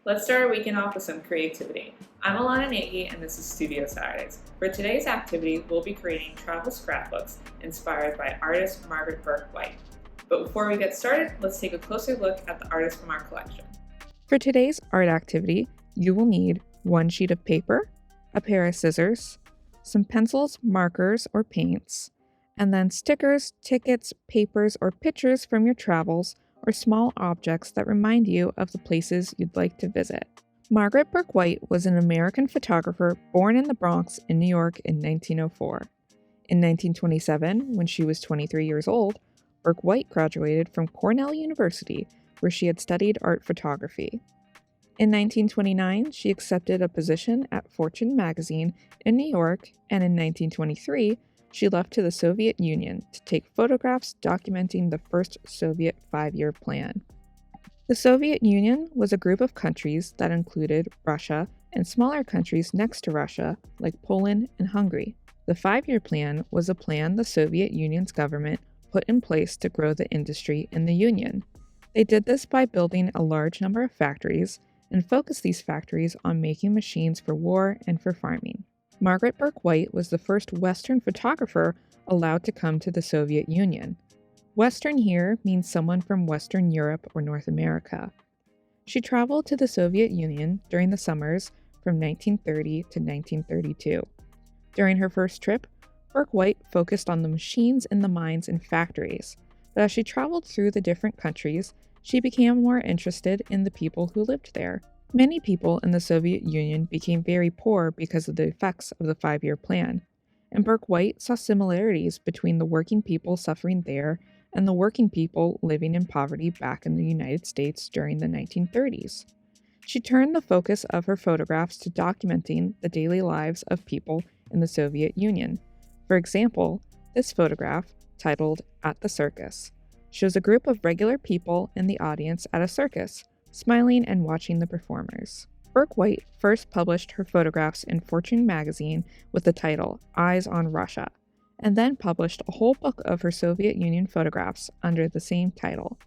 Let's start our weekend off with some creativity. I'm Alana Nagy and this is Studio Saturdays. For today's activity, we'll be creating travel scrapbooks inspired by artist Margaret Bourke-White. But before we get started, let's take a closer look at the artists from our collection. For today's art activity, you will need one sheet of paper, a pair of scissors, some pencils, markers, or paints, and then stickers, tickets, papers, or pictures from your travels or small objects that remind you of the places you'd like to visit. Margaret Bourke-White was an American photographer born in the Bronx in New York in 1904. In 1927, when she was 23 years old, Bourke-White graduated from Cornell University, where she had studied art photography. In 1929, she accepted a position at Fortune magazine in New York, and in 1923, she left to the Soviet Union to take photographs documenting the first Soviet 5-year plan. The Soviet Union was a group of countries that included Russia and smaller countries next to Russia, like Poland and Hungary. The 5-year plan was a plan the Soviet Union's government put in place to grow the industry in the Union. They did this by building a large number of factories and focused these factories on making machines for war and for farming. Margaret Bourke-White was the first Western photographer allowed to come to the Soviet Union. Western here means someone from Western Europe or North America. She traveled to the Soviet Union during the summers from 1930 to 1932. During her first trip, Bourke-White focused on the machines in the mines and factories, but as she traveled through the different countries, she became more interested in the people who lived there. Many people in the Soviet Union became very poor because of the effects of the 5-year plan, and Bourke-White saw similarities between the working people suffering there and the working people living in poverty back in the United States during the 1930s. She turned the focus of her photographs to documenting the daily lives of people in the Soviet Union. For example, this photograph, titled "At the Circus," shows a group of regular people in the audience at a circus, smiling and watching the performers. Bourke-White first published her photographs in Fortune magazine with the title "Eyes on Russia," and then published a whole book of her Soviet Union photographs under the same title.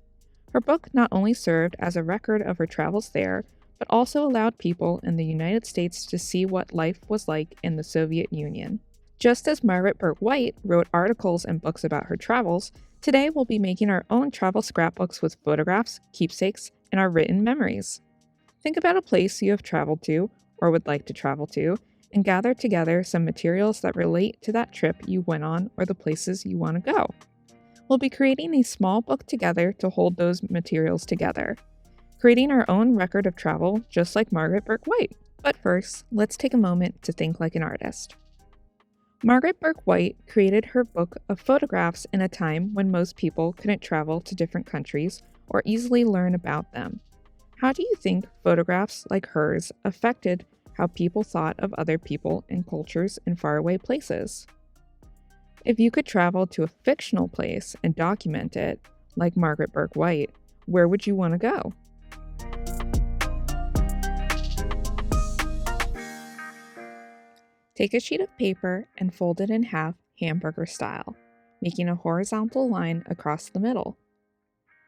Her book not only served as a record of her travels there, but also allowed people in the United States to see what life was like in the Soviet Union. Just as Margaret Bourke-White wrote articles and books about her travels, today we'll be making our own travel scrapbooks with photographs, keepsakes, and our written memories. Think about a place you have traveled to, or would like to travel to, and gather together some materials that relate to that trip you went on or the places you want to go. We'll be creating a small book together to hold those materials together, creating our own record of travel just like Margaret Bourke-White. But first, let's take a moment to think like an artist. Margaret Bourke-White created her book of photographs in a time when most people couldn't travel to different countries or easily learn about them. How do you think photographs like hers affected how people thought of other people and cultures in faraway places? If you could travel to a fictional place and document it, like Margaret Bourke-White, where would you want to go? Take a sheet of paper and fold it in half hamburger style, making a horizontal line across the middle.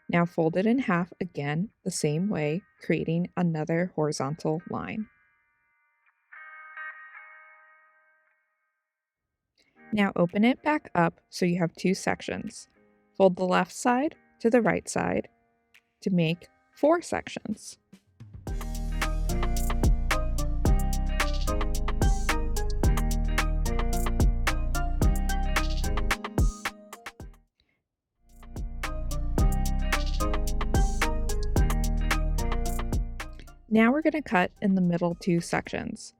Now fold it in half again the same way, creating another horizontal line. Now open it back up so you have 2 sections. Fold the left side to the right side to make 4 sections. Now we're going to cut in the middle 2 sections.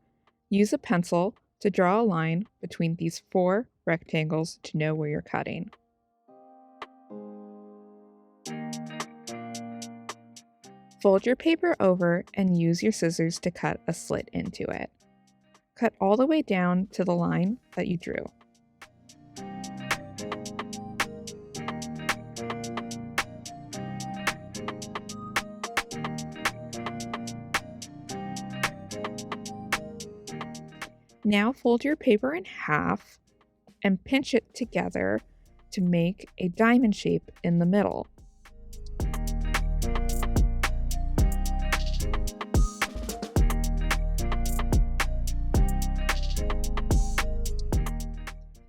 Use a pencil to draw a line between these 4 rectangles to know where you're cutting. Fold your paper over and use your scissors to cut a slit into it. Cut all the way down to the line that you drew. Now fold your paper in half and pinch it together to make a diamond shape in the middle.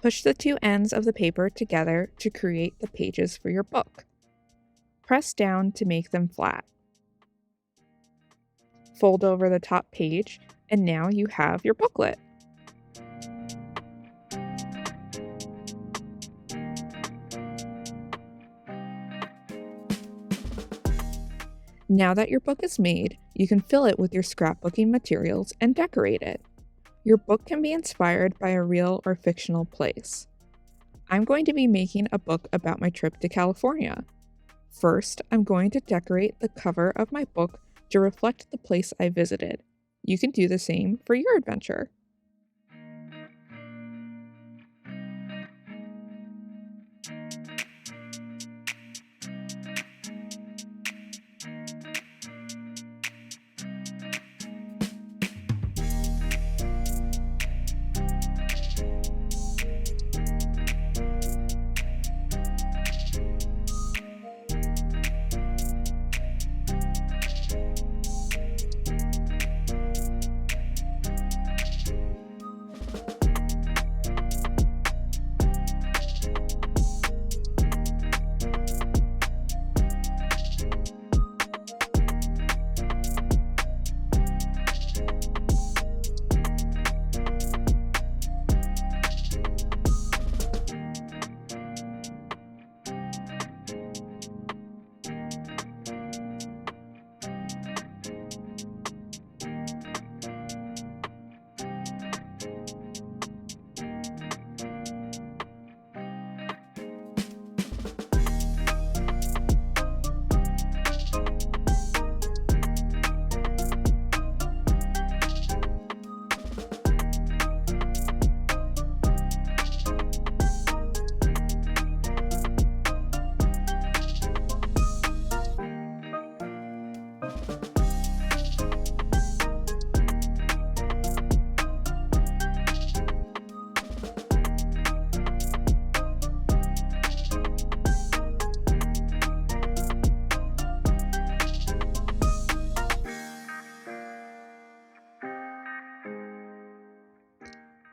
Push the two ends of the paper together to create the pages for your book. Press down to make them flat. Fold over the top page, and now you have your booklet. Now that your book is made, you can fill it with your scrapbooking materials and decorate it. Your book can be inspired by a real or fictional place. I'm going to be making a book about my trip to California. First, I'm going to decorate the cover of my book to reflect the place I visited. You can do the same for your adventure.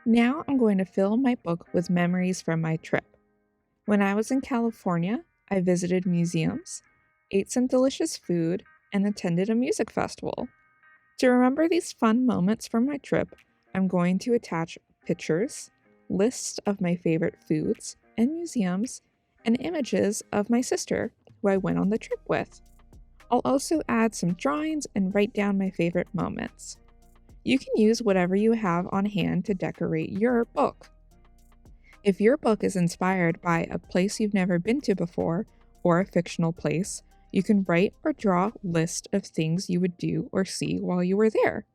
Now I'm going to fill my book with memories from my trip. When I was in California, I visited museums, ate some delicious food, and attended a music festival. To remember these fun moments from my trip, I'm going to attach pictures, lists of my favorite foods and museums, and images of my sister, who I went on the trip with. I'll also add some drawings and write down my favorite moments. You can use whatever you have on hand to decorate your book. If your book is inspired by a place you've never been to before or a fictional place, you can write or draw a list of things you would do or see while you were there.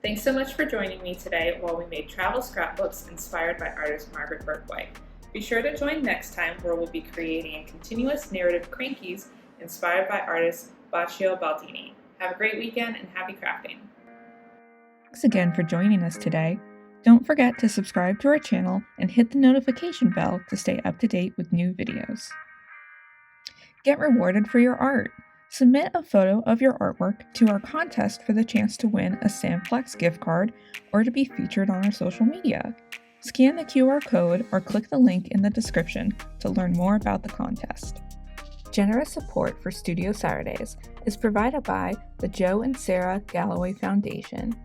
Thanks so much for joining me today while we made travel scrapbooks inspired by artist Margaret Bourke-White. Be sure to join next time where we'll be creating a continuous narrative crankies inspired by artist Baccio Baldini. Have a great weekend and happy crafting! Thanks again for joining us today. Don't forget to subscribe to our channel and hit the notification bell to stay up to date with new videos. Get rewarded for your art. Submit a photo of your artwork to our contest for the chance to win a Samplex gift card or to be featured on our social media. Scan the QR code or click the link in the description to learn more about the contest. Generous support for Studio Saturdays is provided by the Joe and Sarah Galloway Foundation